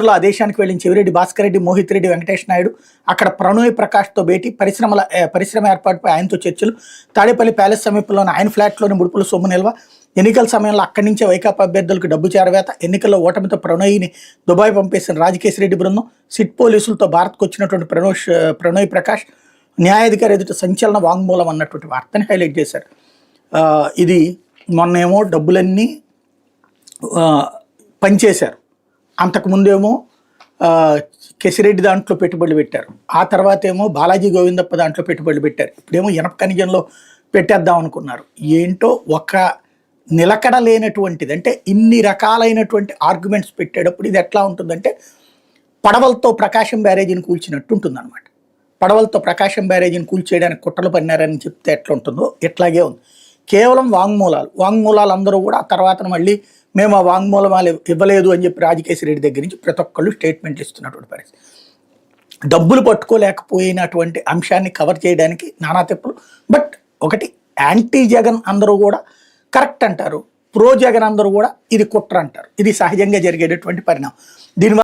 లో ఆ దేశానికి వెళ్ళిన చెవిరెడ్డి భాస్కర్ రెడ్డి, మోహిత్ రెడ్డి, వెంకటేష్ నాయుడు అక్కడ ప్రణోయ్ ప్రకాష్తో భేటీ, పరిశ్రమ ఏర్పాటుపై ఆయనతో చర్చలు. తాడేపల్లి ప్యాలెస్ సమీపంలోని ఆయన ఫ్లాట్లోని ముడుపుల సొమ్ము నిల్వ. ఎన్నికల సమయంలో అక్కడి నుంచే వైకాపా అభ్యర్థులకు డబ్బు చేరవేత. ఎన్నికల్లో ఓటమితో ప్రణోయ్ని దుబాయ్ పంపేసిన రాజకేశ్ రెడ్డి బృందం. సిట్ పోలీసులతో భారత్కు వచ్చినటువంటి ప్రణోయ్ ప్రకాష్ న్యాయాధికారి ఎదుట సంచలన వాంగ్మూలం అన్నటువంటి వార్తని హైలైట్ చేశారు. ఇది మొన్నేమో డబ్బులన్నీ పనిచేశారు, అంతకుముందేమో కెసిరెడ్డి దాంట్లో పెట్టుబడులు పెట్టారు, ఆ తర్వాత ఏమో బాలాజీ గోవిందప్ప దాంట్లో పెట్టుబడులు పెట్టారు, ఇప్పుడేమో ఇనప ఖనిజంలో పెట్టేద్దాం అనుకున్నారు. ఏంటో ఒక నిలకడ లేనటువంటిది. అంటే ఇన్ని రకాలైనటువంటి ఆర్గ్యుమెంట్స్ పెట్టేటప్పుడు ఇది ఎట్లా ఉంటుందంటే పడవలతో ప్రకాశం బ్యారేజీని కూల్చినట్టు ఉంటుందన్నమాట. పడవలతో ప్రకాశం బ్యారేజీని కూల్చేయడానికి కుట్రలు పన్నారని చెప్తే ఎట్లా ఉంటుందో ఇట్లాగే ఉంది. కేవలం వాంగ్మూలాలు అందరూ కూడా ఆ తర్వాత మళ్ళీ మేము ఆ వాంగ్మూలాలు ఇవ్వలేదు అని చెప్పి రాజకేశ్ రెడ్డి దగ్గర నుంచి ప్రతి ఒక్కళ్ళు స్టేట్మెంట్లు ఇస్తున్నటువంటి పరిస్థితి. డబ్బులు పట్టుకోలేకపోయినటువంటి అంశాన్ని కవర్ చేయడానికి నానా తెప్పులు. బట్ ఒకటి, యాంటీ జగన్ అందరూ కూడా కరెక్ట్ అంటారు, ప్రో జగన్ అందరూ కూడా ఇది కుట్ర అంటారు. ఇది సహజంగా జరిగేటటువంటి పరిణామం. దీనివల్ల